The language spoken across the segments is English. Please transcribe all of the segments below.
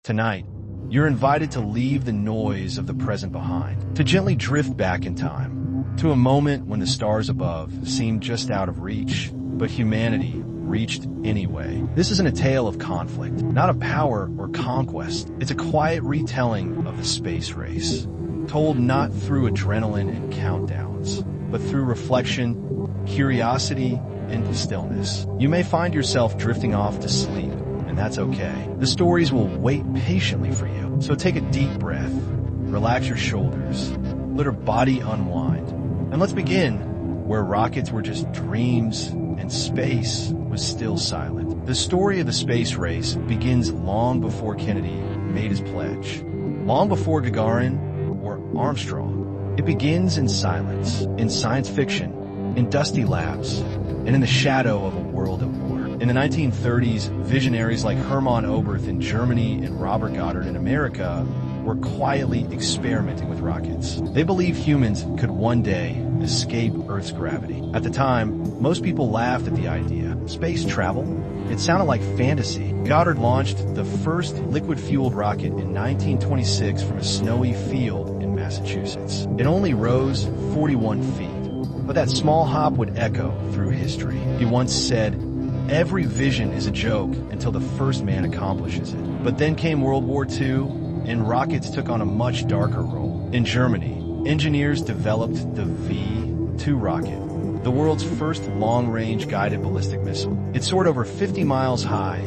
Tonight, you're invited to leave the noise of the present behind, to gently drift back in time, to a moment when the stars above seemed just out of reach, but humanity reached anyway. This isn't a tale of conflict, not of power or conquest. It's a quiet retelling of the space race, told not through adrenaline and countdowns, but through reflection, curiosity, and stillness. You may find yourself drifting off to sleep, and that's okay. The stories will wait patiently for you. So take a deep breath, relax your shoulders, let your body unwind, and let's begin where rockets were just dreams and space was still silent. The story of the space race begins long before Kennedy made his pledge, long before Gagarin or Armstrong. It begins in silence, in science fiction, in dusty labs, and in the shadow of a world at war. In the 1930s, visionaries like Hermann Oberth in Germany and Robert Goddard in America were quietly experimenting with rockets. They believed humans could one day escape Earth's gravity. At the time, most people laughed at the idea. Space travel? It sounded like fantasy. Goddard launched the first liquid-fueled rocket in 1926 from a snowy field in Massachusetts. It only rose 41 feet, but that small hop would echo through history. He once said, "Every vision is a joke until the first man accomplishes it." But then came World War II, and rockets took on a much darker role. In Germany, engineers developed the V-2 rocket, the world's first long-range guided ballistic missile. It soared over 50 miles high,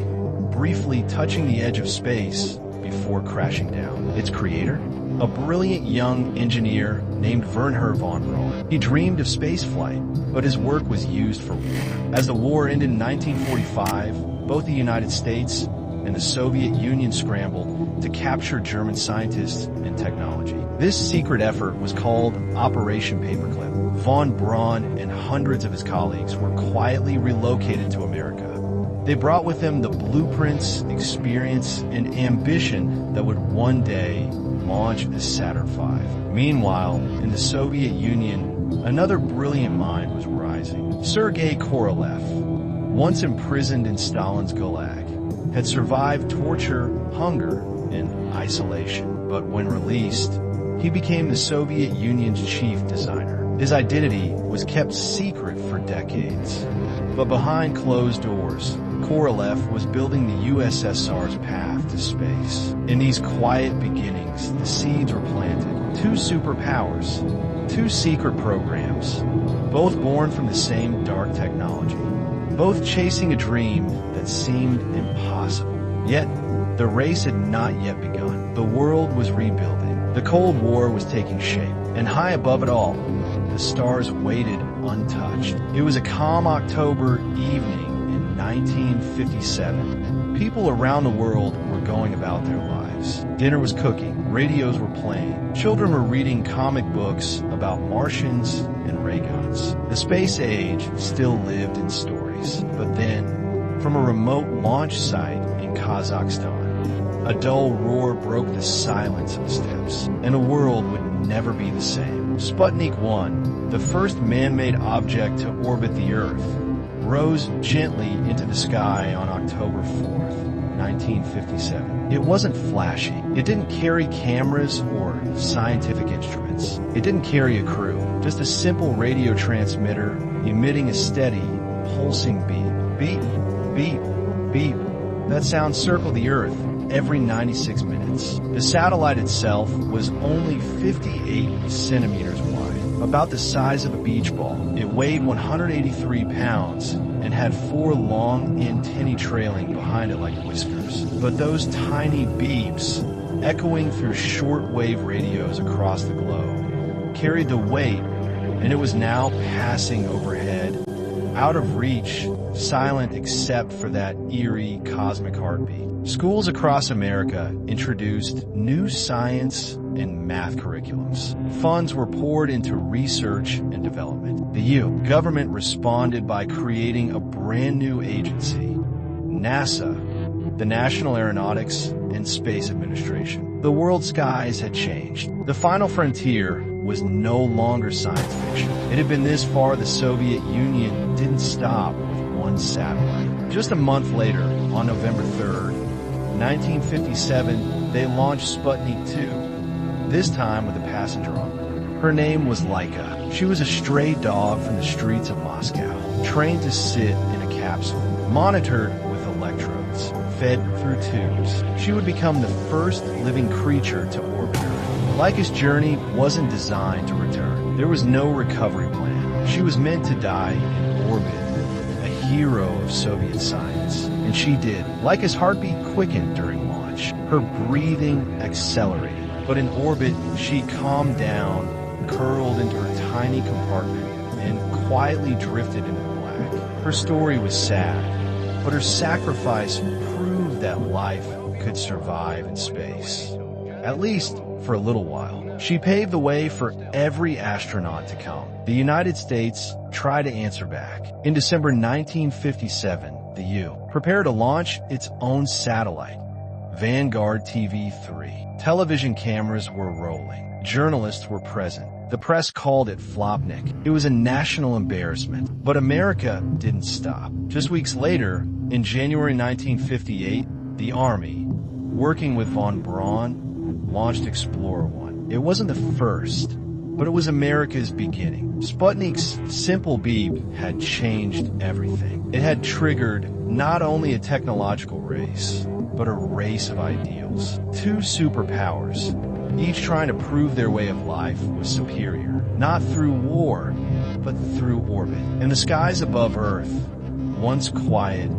briefly touching the edge of space before crashing down. Its creator? A brilliant young engineer named Wernher von Braun. He dreamed of spaceflight, but his work was used for war. As the war ended in 1945, both the United States and the Soviet Union scrambled to capture German scientists and technology. This secret effort was called Operation Paperclip. Von Braun and hundreds of his colleagues were quietly relocated to America. They brought with them the blueprints, experience, and ambition that would one day launch the Saturn V. Meanwhile, in the Soviet Union, another brilliant mind was rising. Sergei Korolev, once imprisoned in Stalin's Gulag, had survived torture, hunger, and isolation. But when released, he became the Soviet Union's chief designer. His identity was kept secret for decades. But behind closed doors, Korolev was building the USSR's path to space. In these quiet beginnings, the seeds were planted. Two superpowers, two secret programs, both born from the same dark technology, both chasing a dream that seemed impossible. Yet, the race had not yet begun. The world was rebuilding. The Cold War was taking shape. And high above it all, the stars waited untouched. It was a calm October evening in 1957. People around the world were going about their lives. Dinner was cooking, radios were playing, children were reading comic books about Martians and ray guns. The space age still lived in stories. But then, from a remote launch site in Kazakhstan, a dull roar broke the silence of the steppes, and the world would never be the same. Sputnik 1, the first man-made object to orbit the Earth, rose gently into the sky on October 4th, 1957. It wasn't flashy. It didn't carry cameras or scientific instruments. It didn't carry a crew, just a simple radio transmitter emitting a steady, pulsing beep. Beep, beep, beep. That sound circled the Earth every 96 minutes. The satellite itself was only 58 centimeters wide, about the size of a beach ball. It weighed 183 pounds and had four long antennae trailing behind it like whiskers. But those tiny beeps, echoing through shortwave radios across the globe, carried the weight, and it was now passing overhead, out of reach, silent except for that eerie cosmic heartbeat. Schools across America introduced new science and math curriculums. Funds were poured into research and development. The U.S. government responded by creating a brand new agency, NASA, the National Aeronautics and Space Administration. The world's skies had changed. The final frontier was no longer science fiction. It had been this far. The Soviet Union didn't stop with one satellite. Just a month later, on November 3rd, 1957, they launched Sputnik 2, this time with a passenger on board. Her name was Laika. She was a stray dog from the streets of Moscow, trained to sit in a capsule, monitored with electrodes, fed through tubes. She would become the first living creature to orbit Earth. Laika's journey wasn't designed to return. There was no recovery plan. She was meant to die in orbit, a hero of Soviet science. And she did. Laika's heartbeat quickened during launch. Her breathing accelerated. But in orbit, she calmed down, curled into her tiny compartment, and quietly drifted into the black. Her story was sad, but her sacrifice proved that life could survive in space. At least for a little while. She paved the way for every astronaut to come. The United States tried to answer back. In December 1957, the U prepared to launch its own satellite, Vanguard TV-3. Television cameras were rolling. Journalists were present. The press called it Flopnik. It was a national embarrassment. But America didn't stop. Just weeks later, in January 1958, the Army, working with von Braun, launched Explorer 1. It wasn't the first, but it was America's beginning. Sputnik's simple beep had changed everything. It had triggered not only a technological race, but a race of ideals. Two superpowers, each trying to prove their way of life was superior, not through war, but through orbit. And the skies above Earth, once quiet,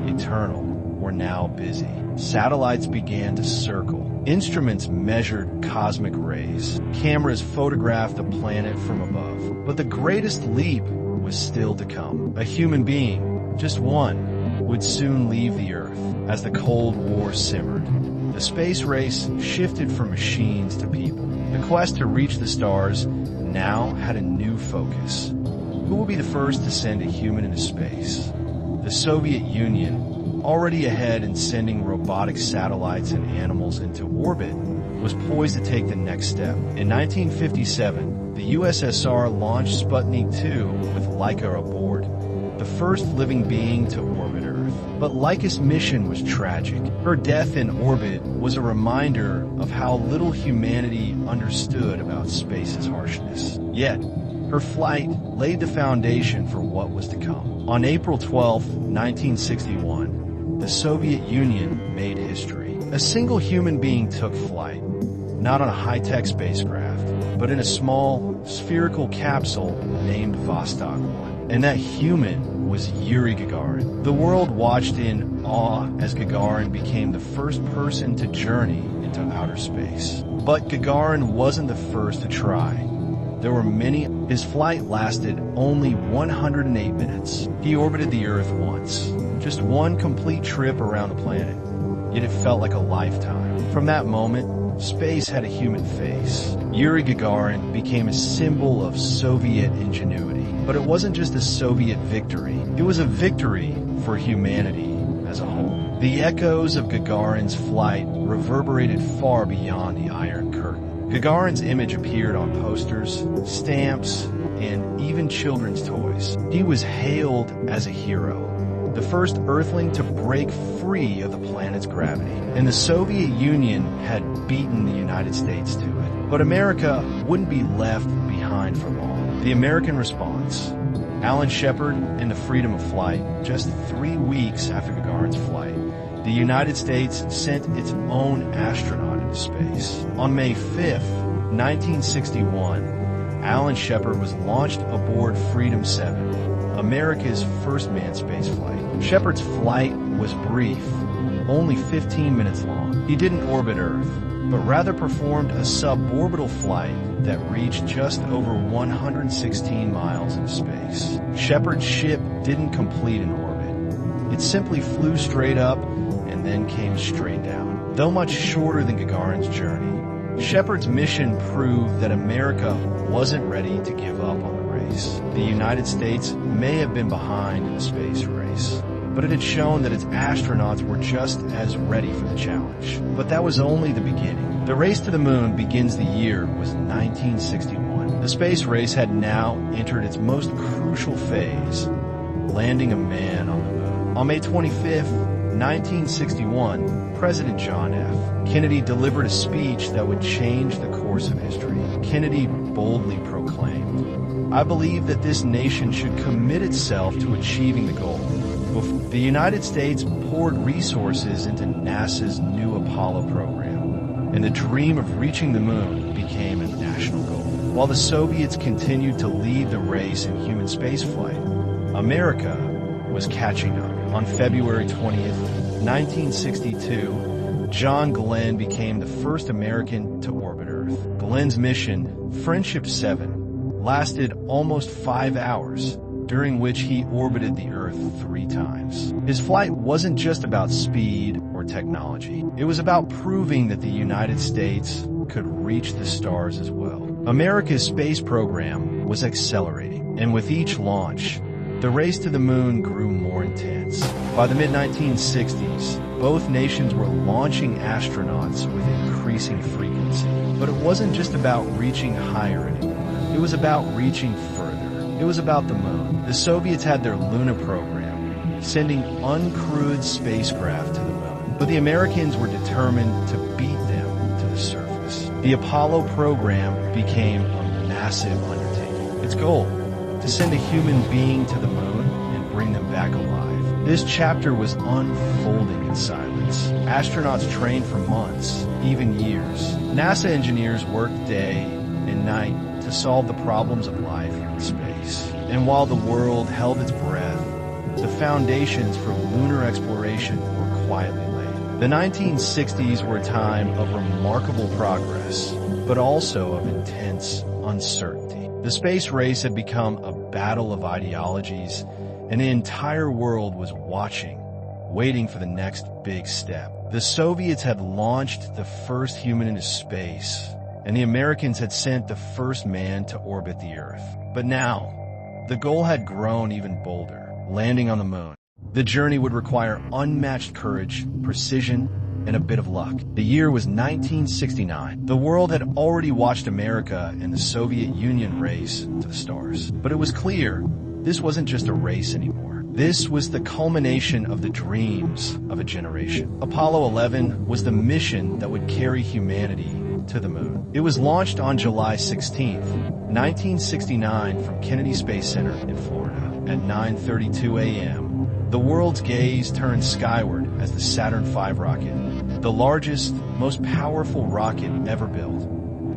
eternal, were now busy. Satellites began to circle. Instruments measured cosmic rays. Cameras photographed the planet from above. But the greatest leap was still to come. A human being, just one, would soon leave the Earth as the Cold War simmered. The space race shifted from machines to people. The quest to reach the stars now had a new focus. Who will be the first to send a human into space? The Soviet Union, already ahead in sending robotic satellites and animals into orbit, was poised to take the next step. In 1957, the USSR launched Sputnik 2 with Laika aboard, the first living being to orbit Earth. But Laika's mission was tragic. Her death in orbit was a reminder of how little humanity understood about space's harshness. Yet, her flight laid the foundation for what was to come. On April 12, 1961, the Soviet Union made history. A single human being took flight, not on a high-tech spacecraft, but in a small, spherical capsule named Vostok 1. And that human was Yuri Gagarin. The world watched in awe as Gagarin became the first person to journey into outer space. But Gagarin wasn't the first to try. There were many. His flight lasted only 108 minutes. He orbited the Earth once. Just one complete trip around the planet. Yet it felt like a lifetime. From that moment, space had a human face. Yuri Gagarin became a symbol of Soviet ingenuity. But it wasn't just a Soviet victory. It was a victory for humanity as a whole. The echoes of Gagarin's flight reverberated far beyond the Iron Curtain. Gagarin's image appeared on posters, stamps, and even children's toys. He was hailed as a hero, the first Earthling to break free of the planet's gravity. And the Soviet Union had beaten the United States to it. But America wouldn't be left behind for long. The American response, Alan Shepard and the freedom of flight. Just 3 weeks after Gagarin's flight, the United States sent its own astronaut into space. On May 5th, 1961, Alan Shepard was launched aboard Freedom 7, America's first manned spaceflight. Shepard's flight was brief, only 15 minutes long. He didn't orbit Earth, but rather performed a suborbital flight that reached just over 116 miles in space. Shepard's ship didn't complete an orbit. It simply flew straight up and then came straight down. Though much shorter than Gagarin's journey, Shepard's mission proved that America wasn't ready to give up on the race. The United States may have been behind in the space race, but it had shown that its astronauts were just as ready for the challenge. But that was only the beginning. The race to the moon begins. The year was 1961. The space race had now entered its most crucial phase, landing a man on the moon. On May 25th, 1961, President John F. Kennedy delivered a speech that would change the course of history. Kennedy boldly proclaimed, "I believe that this nation should commit itself to achieving the goal." The United States poured resources into NASA's new Apollo program, and the dream of reaching the moon became a national goal. While the Soviets continued to lead the race in human spaceflight, America was catching up. On February 20th, 1962, John Glenn became the first American to orbit Earth. Glenn's mission, Friendship 7, lasted almost 5 hours, during which he orbited the Earth 3 times. His flight wasn't just about speed or technology. It was about proving that the United States could reach the stars as well. America's space program was accelerating, and with each launch, the race to the moon grew more intense. By the mid-1960s, both nations were launching astronauts with increasing frequency. But it wasn't just about reaching higher anymore. It was about reaching further. It was about the moon. The Soviets had their Luna program, sending uncrewed spacecraft to the moon. But the Americans were determined to beat them to the surface. The Apollo program became a massive undertaking. Its goal, to send a human being to the moon and bring them back alive. This chapter was unfolding in silence. Astronauts trained for months, even years. NASA engineers worked day and night to solve the problems of life in space. And while the world held its breath, the foundations for lunar exploration were quietly laid. The 1960s were a time of remarkable progress, but also of intense uncertainty. The space race had become a battle of ideologies, and the entire world was watching, waiting for the next big step. The Soviets had launched the first human into space, and the Americans had sent the first man to orbit the Earth. But now, the goal had grown even bolder, landing on the moon. The journey would require unmatched courage, precision, and a bit of luck. The year was 1969. The world had already watched America and the Soviet Union race to the stars. But it was clear, this wasn't just a race anymore. This was the culmination of the dreams of a generation. Apollo 11 was the mission that would carry humanity to the moon. It was launched on July 16th, 1969 from Kennedy Space Center in Florida. At 9:32 a.m., the world's gaze turned skyward as the Saturn V rocket, the largest, most powerful rocket ever built,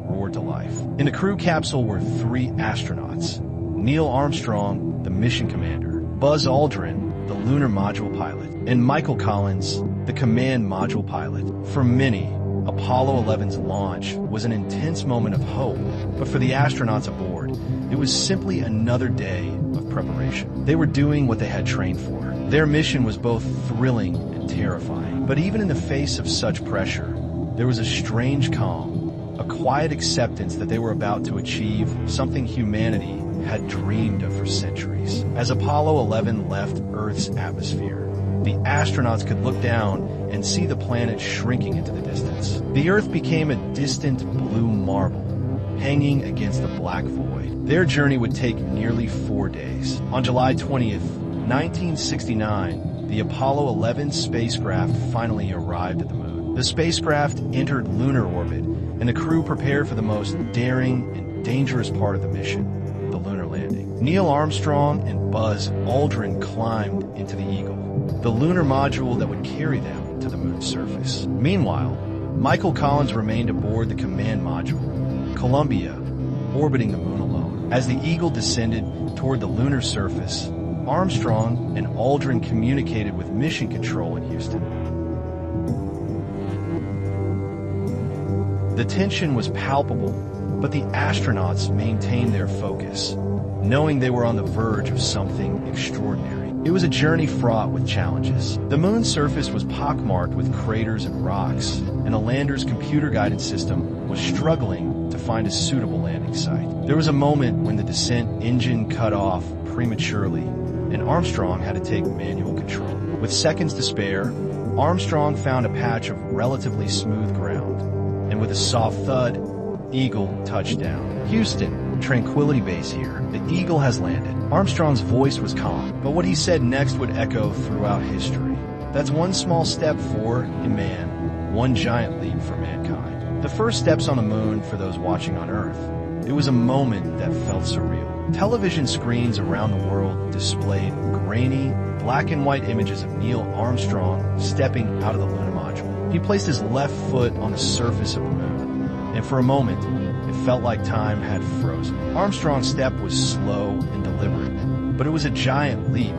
roared to life. In the crew capsule were 3 astronauts: Neil Armstrong, the mission commander, Buzz Aldrin, the lunar module pilot, and Michael Collins, the command module pilot. For many, Apollo 11's launch was an intense moment of hope, but for the astronauts aboard, it was simply another day of preparation. They were doing what they had trained for. Their mission was both thrilling and terrifying. But even in the face of such pressure, there was a strange calm, a quiet acceptance that they were about to achieve something humanity had dreamed of for centuries. As Apollo 11 left Earth's atmosphere, the astronauts could look down and see the planet shrinking into the distance. The Earth became a distant blue marble, hanging against the black void. Their journey would take nearly 4 days. On July 20th, 1969, the Apollo 11 spacecraft finally arrived at the moon. The spacecraft entered lunar orbit, and the crew prepared for the most daring and dangerous part of the mission, the lunar landing. Neil Armstrong and Buzz Aldrin climbed into the Eagle, the lunar module that would carry them to the moon's surface. Meanwhile, Michael Collins remained aboard the command module, Columbia, orbiting the moon alone. As the Eagle descended toward the lunar surface, Armstrong and Aldrin communicated with Mission Control in Houston. The tension was palpable, but the astronauts maintained their focus, knowing they were on the verge of something extraordinary. It was a journey fraught with challenges. The moon's surface was pockmarked with craters and rocks, and the lander's computer-guided system was struggling to find a suitable landing site. There was a moment when the descent engine cut off prematurely, and Armstrong had to take manual control. With seconds to spare, Armstrong found a patch of relatively smooth ground, and with a soft thud, Eagle touched down. "Houston, Tranquility Base here. The Eagle has landed." Armstrong's voice was calm, but what he said next would echo throughout history. "That's one small step for a man, one giant leap for mankind. The first steps on the moon for those watching on Earth. It was a moment that felt surreal. Television screens around the world displayed grainy, black and white images of Neil Armstrong stepping out of the lunar module. He placed his left foot on the surface of the moon, and for a moment, it felt like time had frozen. Armstrong's step was slow and deliberate, but it was a giant leap,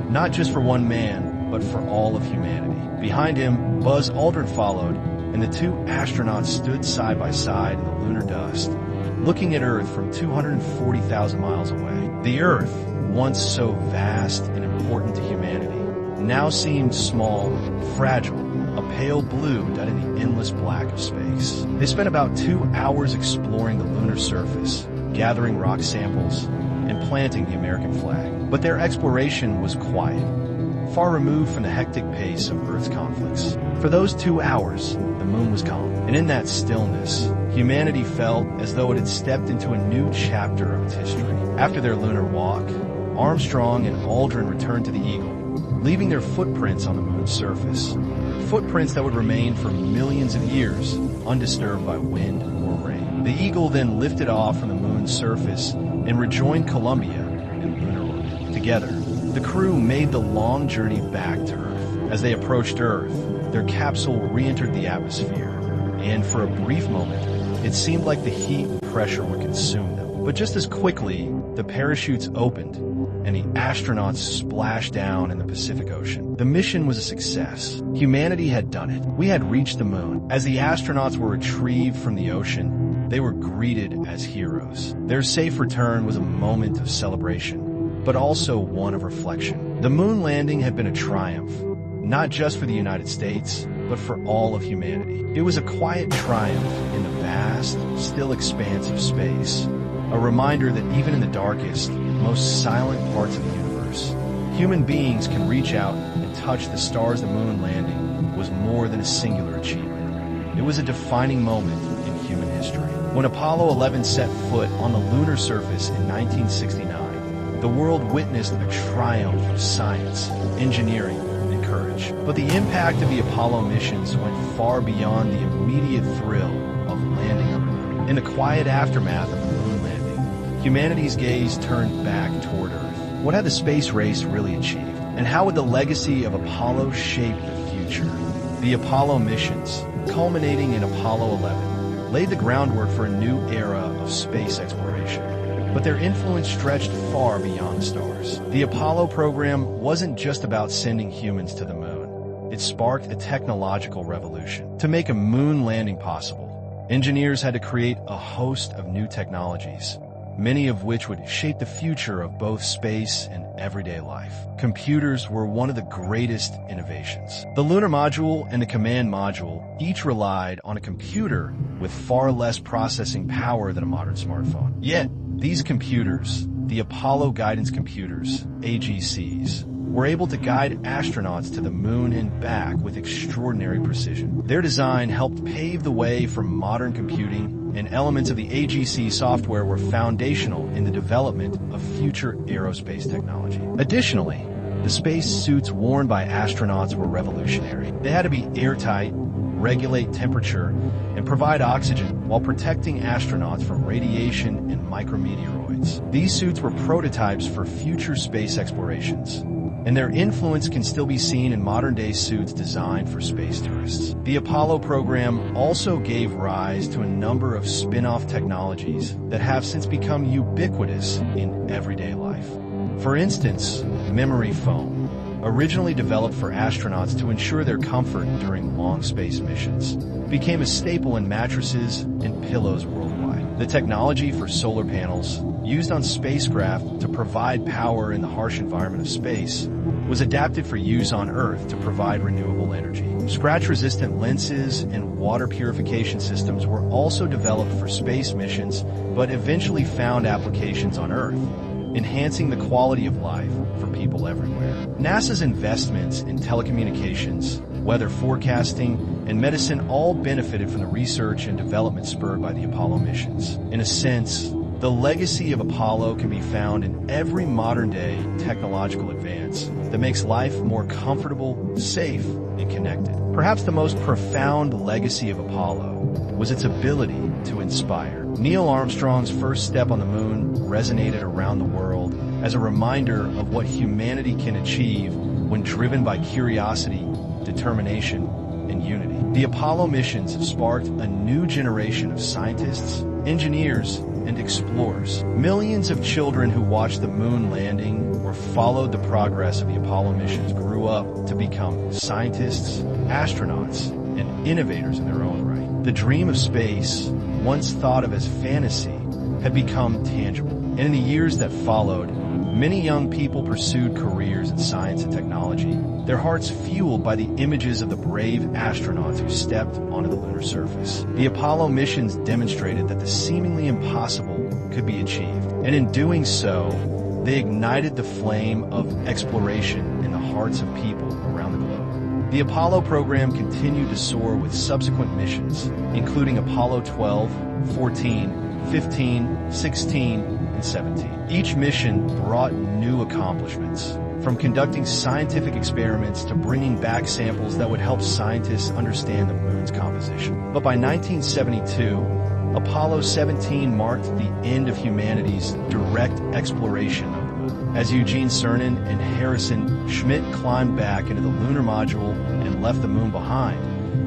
not just for one man, but for all of humanity. Behind him, Buzz Aldrin followed, and the two astronauts stood side by side in the lunar dust, looking at Earth from 240,000 miles away. The Earth, once so vast and important to humanity, now seemed small, fragile, a pale blue done in the endless black of space. They spent about 2 hours exploring the lunar surface, gathering rock samples, and planting the American flag. But their exploration was quiet, far removed from the hectic pace of Earth's conflicts. For those 2 hours, the moon was calm, and in that stillness, humanity felt as though it had stepped into a new chapter of its history. After their lunar walk, Armstrong and Aldrin returned to the Eagle, leaving their footprints on the moon's surface. Footprints that would remain for millions of years, undisturbed by wind or rain. The Eagle then lifted off from the moon's surface and rejoined Columbia in lunar orbit. Together, the crew made the long journey back to Earth. As they approached Earth, their capsule re-entered the atmosphere, and for a brief moment, it seemed like the heat and pressure would consume them. But just as quickly, the parachutes opened, and the astronauts splashed down in the Pacific Ocean. The mission was a success. Humanity had done it. We had reached the moon. As the astronauts were retrieved from the ocean, they were greeted as heroes. Their safe return was a moment of celebration, but also one of reflection. The moon landing had been a triumph, not just for the United States, but for all of humanity. It was a quiet triumph in the vast, still expanse of space, a reminder that even in the darkest, most silent parts of the universe, human beings can reach out and touch the stars. The moon landing was more than a singular achievement. It was a defining moment in human history. When Apollo 11 set foot on the lunar surface in 1969, the world witnessed a triumph of science, engineering, and courage. But the impact of the Apollo missions went far beyond the immediate thrill of landing on the moon. In the quiet aftermath of the moon landing, humanity's gaze turned back toward Earth. What had the space race really achieved? And how would the legacy of Apollo shape the future? The Apollo missions, culminating in Apollo 11, laid the groundwork for a new era of space exploration. But their influence stretched far beyond the stars. The Apollo program wasn't just about sending humans to the moon. It sparked a technological revolution. To make a moon landing possible, engineers had to create a host of new technologies, many of which would shape the future of both space and everyday life. Computers were one of the greatest innovations. The lunar module and the command module each relied on a computer with far less processing power than a modern smartphone. Yet, these computers, the Apollo Guidance Computers, AGCs, were able to guide astronauts to the moon and back with extraordinary precision. Their design helped pave the way for modern computing, and elements of the AGC software were foundational in the development of future aerospace technology. Additionally, the space suits worn by astronauts were revolutionary. They had to be airtight, regulate temperature, and provide oxygen while protecting astronauts from radiation and micrometeoroids. These suits were prototypes for future space explorations, and their influence can still be seen in modern-day suits designed for space tourists. The Apollo program also gave rise to a number of spin-off technologies that have since become ubiquitous in everyday life. For instance, memory foam, originally developed for astronauts to ensure their comfort during long space missions, became a staple in mattresses and pillows worldwide. The technology for solar panels, used on spacecraft to provide power in the harsh environment of space, was adapted for use on Earth to provide renewable energy. Scratch-resistant lenses and water purification systems were also developed for space missions, but eventually found applications on Earth, enhancing the quality of life for people everywhere. NASA's investments in telecommunications, weather forecasting, and medicine all benefited from the research and development spurred by the Apollo missions. In a sense, The legacy of Apollo can be found in every modern-day technological advance that makes life more comfortable, safe, and connected. Perhaps the most profound legacy of Apollo was its ability to inspire. Neil Armstrong's first step on the moon resonated around the world as a reminder of what humanity can achieve when driven by curiosity, determination, and unity. The Apollo missions have sparked a new generation of scientists, engineers, and explorers. Millions of children who watched the moon landing or followed the progress of the Apollo missions grew up to become scientists, astronauts, and innovators in their own right. The dream of space, once thought of as fantasy, had become tangible. And in the years that followed, many young people pursued careers in science and technology, their hearts fueled by the images of the brave astronauts who stepped onto the lunar surface. The Apollo missions demonstrated that the seemingly impossible could be achieved, and in doing so, they ignited the flame of exploration in the hearts of people around the globe. The Apollo program continued to soar with subsequent missions, including Apollo 12, 14, 15, 16, and 17. Each mission brought new accomplishments, from conducting scientific experiments to bringing back samples that would help scientists understand the moon's composition. But by 1972, Apollo 17 marked the end of humanity's direct exploration of the moon. As Eugene Cernan and Harrison Schmitt climbed back into the lunar module and left the moon behind,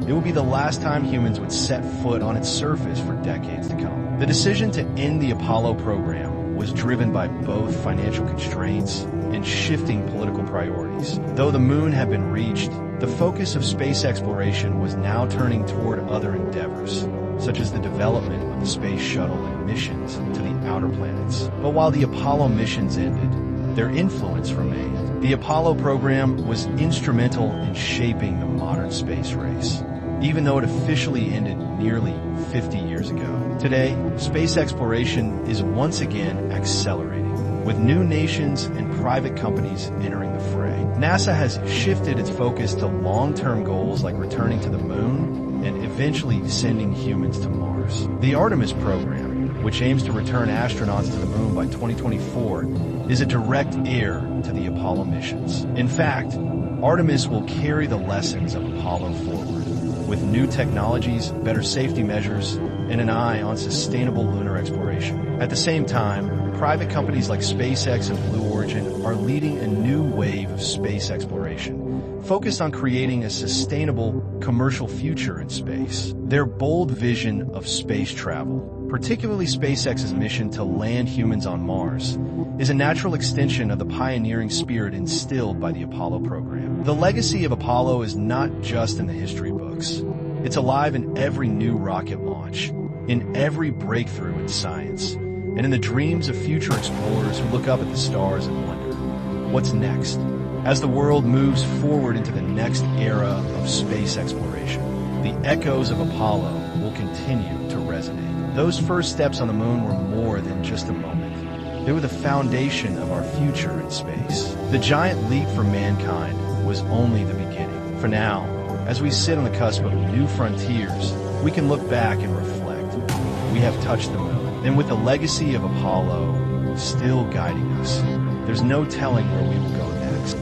it would be the last time humans would set foot on its surface for decades to come. The decision to end the Apollo program was driven by both financial constraints and shifting political priorities. Though the moon had been reached, the focus of space exploration was now turning toward other endeavors, such as the development of the space shuttle and missions to the outer planets. But while the Apollo missions ended, their influence remained. The Apollo program was instrumental in shaping the modern space race, even though it officially ended nearly 50 years ago. Today, space exploration is once again accelerating, with new nations and private companies entering the fray. NASA has shifted its focus to long-term goals like returning to the moon and eventually sending humans to Mars. The Artemis program, which aims to return astronauts to the moon by 2024, is a direct heir to the Apollo missions. In fact, Artemis will carry the lessons of Apollo forward, with new technologies, better safety measures, and an eye on sustainable lunar exploration. At the same time, private companies like SpaceX and Blue Origin are leading a new wave of space exploration, focused on creating a sustainable commercial future in space. Their bold vision of space travel, particularly SpaceX's mission to land humans on Mars, is a natural extension of the pioneering spirit instilled by the Apollo program. The legacy of Apollo is not just in the history books. It's alive in every new rocket launch, in every breakthrough in science, and in the dreams of future explorers who look up at the stars and wonder, what's next? As the world moves forward into the next era of space exploration, the echoes of Apollo will continue to resonate. Those first steps on the moon were more than just a moment. They were the foundation of our future in space. The giant leap for mankind was only the beginning. For now, as we sit on the cusp of new frontiers, we can look back and reflect. We have touched the moon, and with the legacy of Apollo still guiding us, there's no telling where we will go next.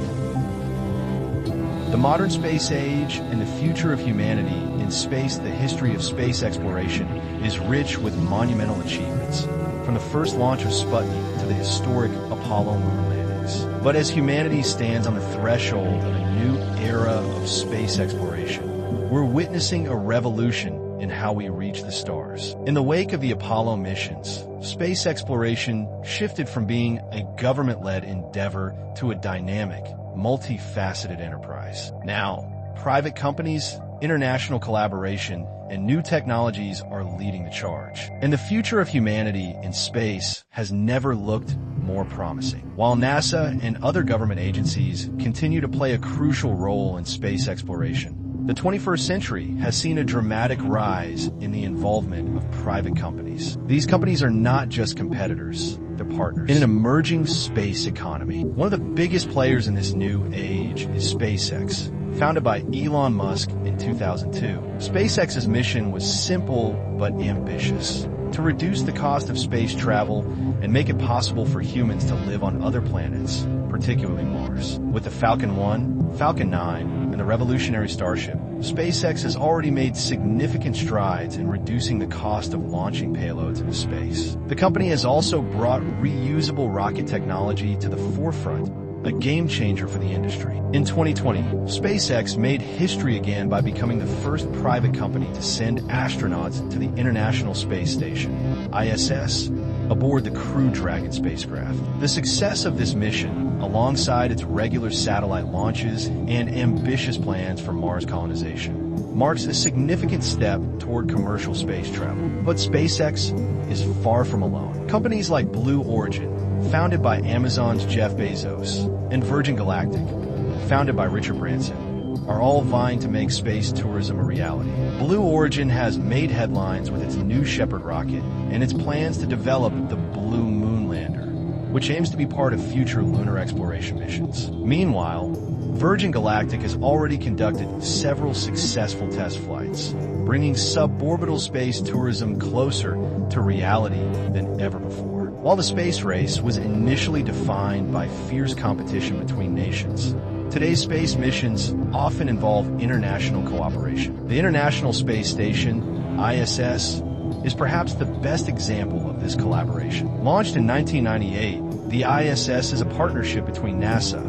The modern space age and the future of humanity in space, the history of space exploration, is rich with monumental achievements, from the first launch of Sputnik to the historic Apollo moon landings. But as humanity stands on the threshold of a new era of space exploration, we're witnessing a revolution in how we reach the stars. In the wake of the Apollo missions, space exploration shifted from being a government-led endeavor to a dynamic, multifaceted enterprise. Now, private companies, international collaboration, and new technologies are leading the charge. And the future of humanity in space has never looked more promising. While NASA and other government agencies continue to play a crucial role in space exploration, the 21st century has seen a dramatic rise in the involvement of private companies. These companies are not just competitors, they're partners. In an emerging space economy, one of the biggest players in this new age is SpaceX, founded by Elon Musk in 2002. SpaceX's mission was simple but ambitious: to reduce the cost of space travel and make it possible for humans to live on other planets, particularly Mars. With the Falcon 1, Falcon 9, and the revolutionary Starship, SpaceX has already made significant strides in reducing the cost of launching payloads into space. The company has also brought reusable rocket technology to the forefront, a game changer for the industry. In 2020, SpaceX made history again by becoming the first private company to send astronauts to the International Space Station, ISS, aboard the Crew Dragon spacecraft. The success of this mission, alongside its regular satellite launches and ambitious plans for Mars colonization, marks a significant step toward commercial space travel. But SpaceX is far from alone. Companies like Blue Origin, founded by Amazon's Jeff Bezos, and Virgin Galactic, founded by Richard Branson, are all vying to make space tourism a reality. Blue Origin has made headlines with its New Shepard rocket and its plans to develop the Blue Moon Lander, which aims to be part of future lunar exploration missions. Meanwhile, Virgin Galactic has already conducted several successful test flights, bringing suborbital space tourism closer to reality than ever before. While the space race was initially defined by fierce competition between nations, today's space missions often involve international cooperation. The International Space Station, ISS, is perhaps the best example of this collaboration. Launched in 1998, the ISS is a partnership between NASA,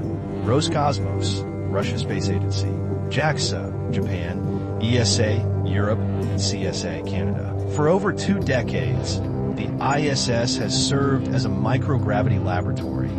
Roscosmos, Russia's space agency, JAXA, Japan, ESA, Europe, and CSA, Canada. For over 2 decades, the ISS has served as a microgravity laboratory,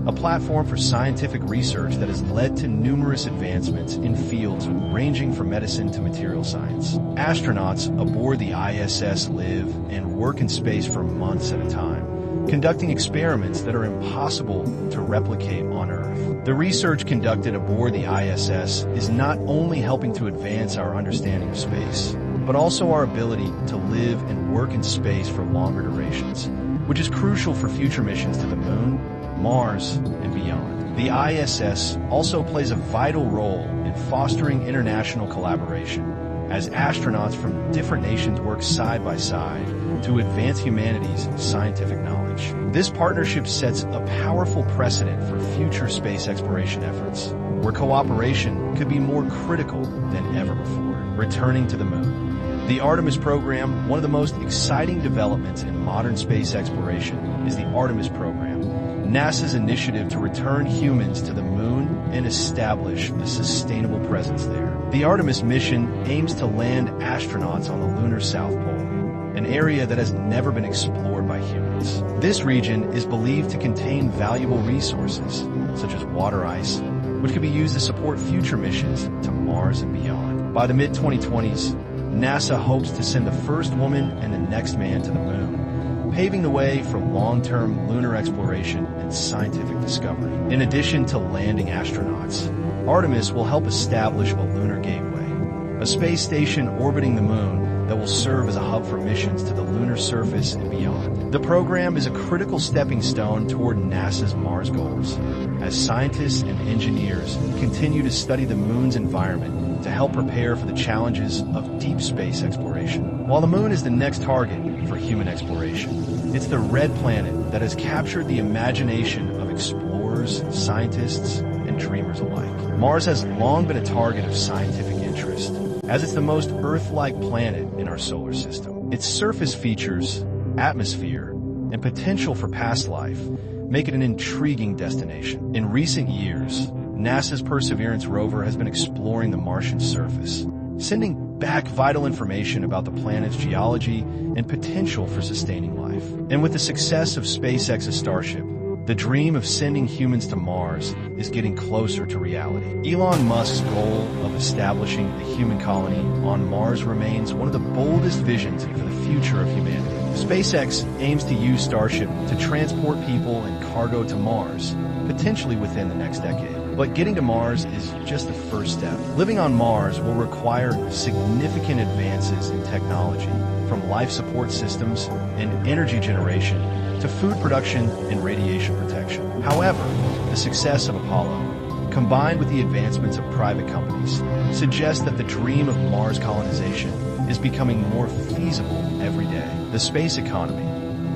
a platform for scientific research that has led to numerous advancements in fields ranging from medicine to material science. Astronauts aboard the ISS live and work in space for months at a time, conducting experiments that are impossible to replicate on Earth. The research conducted aboard the ISS is not only helping to advance our understanding of space, but also our ability to live and work in space for longer durations, which is crucial for future missions to the Moon, Mars, and beyond. The ISS also plays a vital role in fostering international collaboration, as astronauts from different nations work side by side to advance humanity's scientific knowledge. This partnership sets a powerful precedent for future space exploration efforts, where cooperation could be more critical than ever before. Returning to the Moon. The Artemis program, one of the most exciting developments in modern space exploration, is the Artemis program, NASA's initiative to return humans to the Moon and establish a sustainable presence there. The Artemis mission aims to land astronauts on the lunar South Pole, an area that has never been explored by humans. This region is believed to contain valuable resources, such as water ice, which could be used to support future missions to Mars and beyond. By the mid-2020s, NASA hopes to send the first woman and the next man to the Moon, paving the way for long-term lunar exploration and scientific discovery. In addition to landing astronauts, Artemis will help establish a lunar gateway, a space station orbiting the Moon that will serve as a hub for missions to the lunar surface and beyond. The program is a critical stepping stone toward NASA's Mars goals, as scientists and engineers continue to study the Moon's environment to help prepare for the challenges of deep space exploration. While the Moon is the next target for human exploration, it's the red planet that has captured the imagination of explorers, scientists, and dreamers alike. Mars has long been a target of scientific interest, as it's the most Earth-like planet in our solar system. Its surface features, atmosphere, and potential for past life make it an intriguing destination. In recent years, NASA's Perseverance rover has been exploring the Martian surface, sending back vital information about the planet's geology and potential for sustaining life. And with the success of SpaceX's Starship, the dream of sending humans to Mars is getting closer to reality. Elon Musk's goal of establishing a human colony on Mars remains one of the boldest visions for the future of humanity. SpaceX aims to use Starship to transport people and cargo to Mars, potentially within the next decade. But getting to Mars is just the first step. Living on Mars will require significant advances in technology, from life support systems and energy generation to food production and radiation protection. However, the success of Apollo, combined with the advancements of private companies, suggests that the dream of Mars colonization is becoming more feasible every day. The space economy,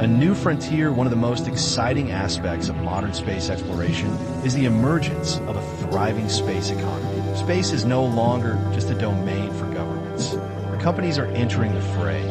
a new frontier. One of the most exciting aspects of modern space exploration is the emergence of a thriving space economy. Space is no longer just a domain for governments. Companies are entering the fray,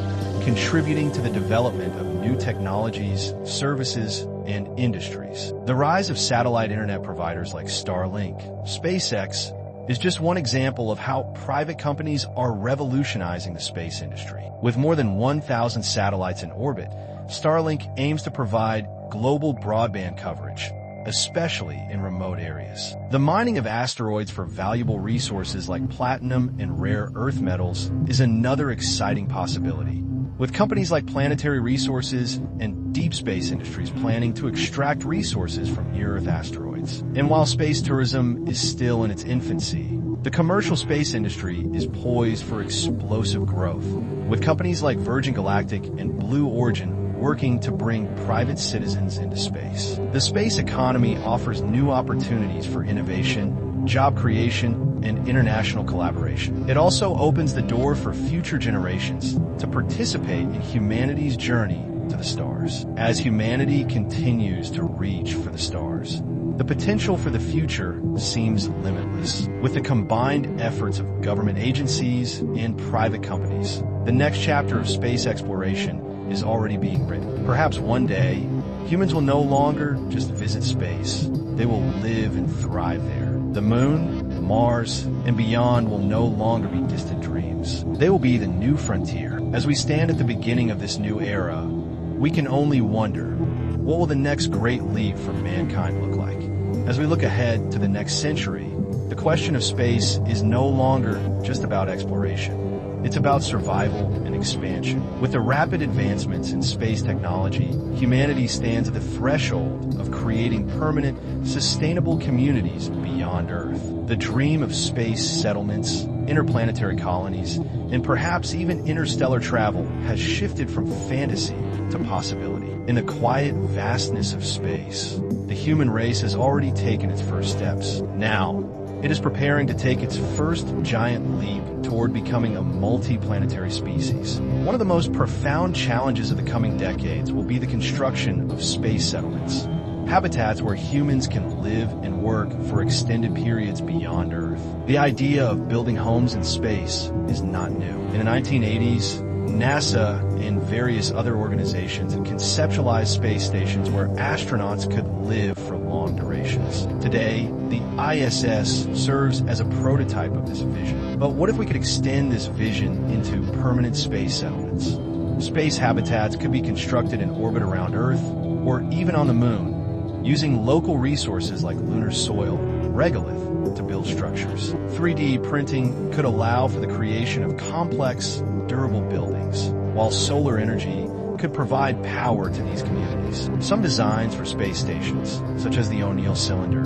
contributing to the development of new technologies, services, and industries. The rise of satellite internet providers like Starlink, SpaceX, is just one example of how private companies are revolutionizing the space industry. With more than 1,000 satellites in orbit, Starlink aims to provide global broadband coverage, especially in remote areas. The mining of asteroids for valuable resources like platinum and rare earth metals is another exciting possibility, with companies like Planetary Resources and Deep Space Industries planning to extract resources from near-Earth asteroids. And while space tourism is still in its infancy, the commercial space industry is poised for explosive growth, with companies like Virgin Galactic and Blue Origin working to bring private citizens into space. The space economy offers new opportunities for innovation, job creation, and international collaboration. It also opens the door for future generations to participate in humanity's journey to the stars. As humanity continues to reach for the stars, the potential for the future seems limitless. With the combined efforts of government agencies and private companies, the next chapter of space exploration is already being written. Perhaps one day, humans will no longer just visit space. They will live and thrive there. The moon, Mars, and beyond will no longer be distant dreams. They will be the new frontier. As we stand at the beginning of this new era, we can only wonder, what will the next great leap for mankind look like? As we look ahead to the next century, the question of space is no longer just about exploration. It's about survival and expansion. With the rapid advancements in space technology, humanity stands at the threshold of creating permanent, sustainable communities beyond Earth. The dream of space settlements, interplanetary colonies, and perhaps even interstellar travel has shifted from fantasy to possibility. In the quiet vastness of space, the human race has already taken its first steps. Now, it is preparing to take its first giant leap toward becoming a multi-planetary species. One of the most profound challenges of the coming decades will be the construction of space settlements, habitats where humans can live and work for extended periods beyond Earth. The idea of building homes in space is not new. In the 1980s, NASA and various other organizations had conceptualized space stations where astronauts could live for long durations. Today, the ISS serves as a prototype of this vision. But what if we could extend this vision into permanent space settlements? Space habitats could be constructed in orbit around Earth or even on the Moon, using local resources like lunar soil, regolith, to build structures. 3D printing could allow for the creation of complex, durable buildings, while solar energy could provide power to these communities. Some designs for space stations, such as the O'Neill cylinder,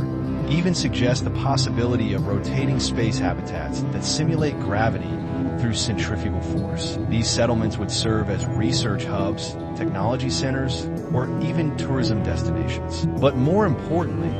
even suggest the possibility of rotating space habitats that simulate gravity through centrifugal force. These settlements would serve as research hubs, technology centers, or even tourism destinations. But more importantly,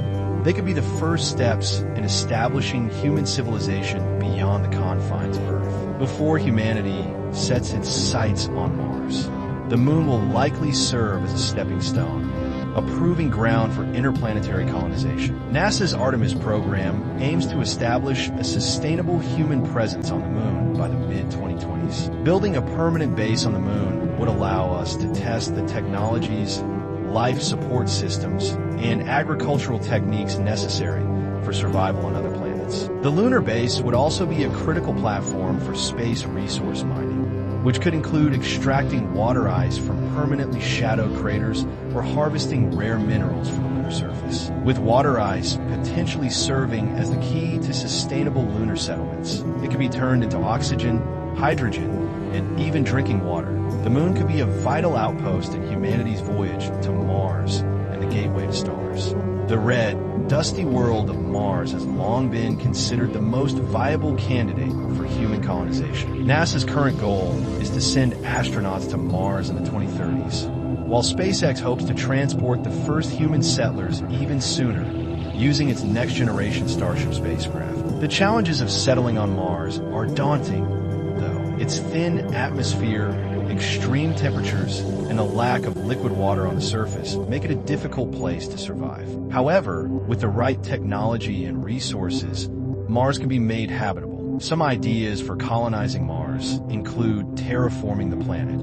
they could be the first steps in establishing human civilization beyond the confines of Earth. Before humanity sets its sights on Mars, the Moon will likely serve as a stepping stone, a proving ground for interplanetary colonization. NASA's Artemis program aims to establish a sustainable human presence on the Moon by the mid-2020s. Building a permanent base on the Moon would allow us to test the technologies, life support systems, and agricultural techniques necessary for survival on other planets. The lunar base would also be a critical platform for space resource mining, which could include extracting water ice from permanently shadowed craters or harvesting rare minerals from the lunar surface. With water ice potentially serving as the key to sustainable lunar settlements, it could be turned into oxygen, hydrogen, and even drinking water. The Moon could be a vital outpost in humanity's voyage to Mars and the gateway to stars. The red, dusty world of Mars has long been considered the most viable candidate for human colonization. NASA's current goal is to send astronauts to Mars in the 2030s, while SpaceX hopes to transport the first human settlers even sooner, using its next-generation Starship spacecraft. The challenges of settling on Mars are daunting, though. Its thin atmosphere, extreme temperatures, and a lack of liquid water on the surface make it a difficult place to survive. However, with the right technology and resources, Mars can be made habitable. Some ideas for colonizing Mars include terraforming the planet,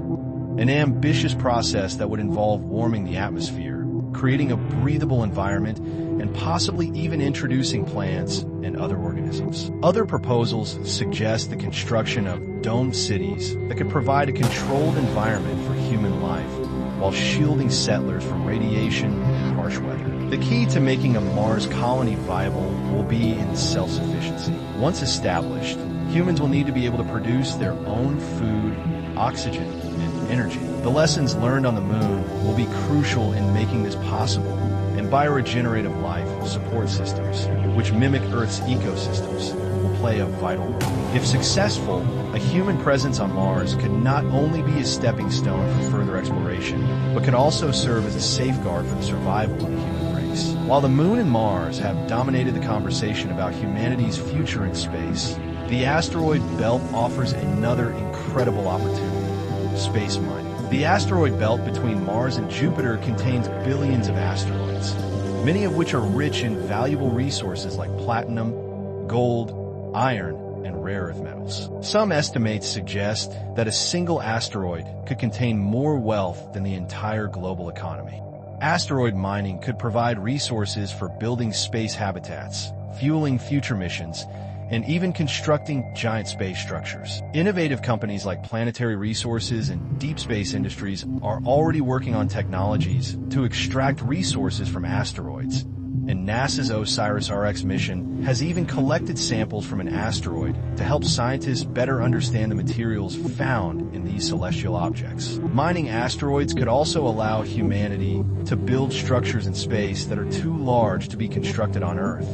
an ambitious process that would involve warming the atmosphere, creating a breathable environment, and possibly even introducing plants and other organisms. Other proposals suggest the construction of domed cities that could provide a controlled environment for human life while shielding settlers from radiation and harsh weather. The key to making a Mars colony viable will be in self-sufficiency. Once established, humans will need to be able to produce their own food, oxygen, and energy. The lessons learned on the moon will be crucial in making this possible, and bioregenerative life support systems, which mimic Earth's ecosystems, will play a vital role. If successful, a human presence on Mars could not only be a stepping stone for further exploration, but could also serve as a safeguard for the survival of the human race. While the moon and Mars have dominated the conversation about humanity's future in space, the asteroid belt offers another incredible opportunity: space mining. The asteroid belt between Mars and Jupiter contains billions of asteroids, many of which are rich in valuable resources like platinum, gold, iron, and rare earth metals. Some estimates suggest that a single asteroid could contain more wealth than the entire global economy. Asteroid mining could provide resources for building space habitats, fueling future missions, and even constructing giant space structures. Innovative companies like Planetary Resources and Deep Space Industries are already working on technologies to extract resources from asteroids, and NASA's OSIRIS-RX mission has even collected samples from an asteroid to help scientists better understand the materials found in these celestial objects. Mining asteroids could also allow humanity to build structures in space that are too large to be constructed on Earth,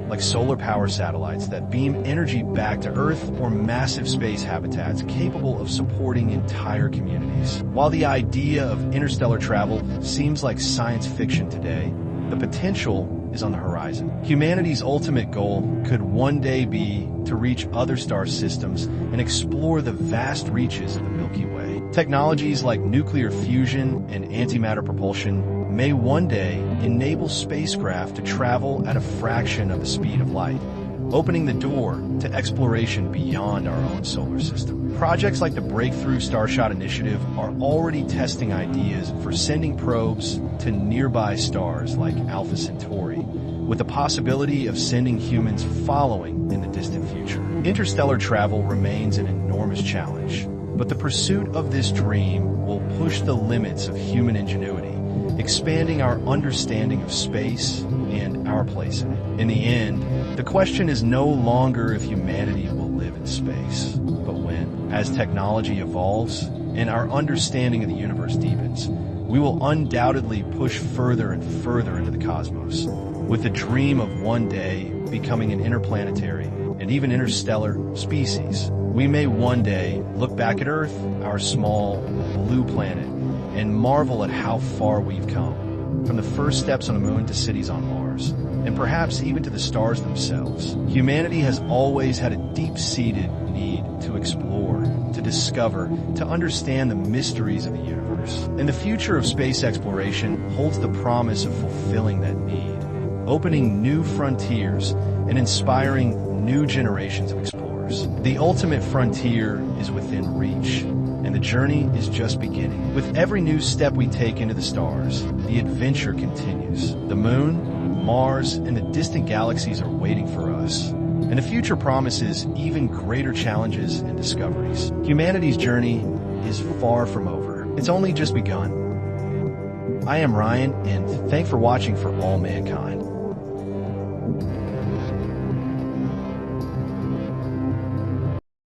like solar power satellites that beam energy back to Earth or massive space habitats capable of supporting entire communities. While the idea of interstellar travel seems like science fiction today, the potential is on the horizon. Humanity's ultimate goal could one day be to reach other star systems and explore the vast reaches of the Milky Way. Technologies like nuclear fusion and antimatter propulsion may one day enable spacecraft to travel at a fraction of the speed of light, opening the door to exploration beyond our own solar system. Projects like the Breakthrough Starshot Initiative are already testing ideas for sending probes to nearby stars like Alpha Centauri, with the possibility of sending humans following in the distant future. Interstellar travel remains an enormous challenge, but the pursuit of this dream will push the limits of human ingenuity, expanding our understanding of space and our place in it. In the end, the question is no longer if humanity will live in space, but when. As technology evolves and our understanding of the universe deepens, we will undoubtedly push further and further into the cosmos, with the dream of one day becoming an interplanetary and even interstellar species. We may one day look back at Earth, our small blue planet, and marvel at how far we've come, from the first steps on the moon to cities on Mars, and perhaps even to the stars themselves. Humanity has always had a deep-seated need to explore, to discover, to understand the mysteries of the universe. And the future of space exploration holds the promise of fulfilling that need, opening new frontiers and inspiring new generations of explorers. The ultimate frontier is within reach, and the journey is just beginning. With every new step we take into the stars, the adventure continues. The moon, Mars, and the distant galaxies are waiting for us, and the future promises even greater challenges and discoveries. Humanity's journey is far from over. It's only just begun. I am Ryan, and thanks for watching For All Mankind.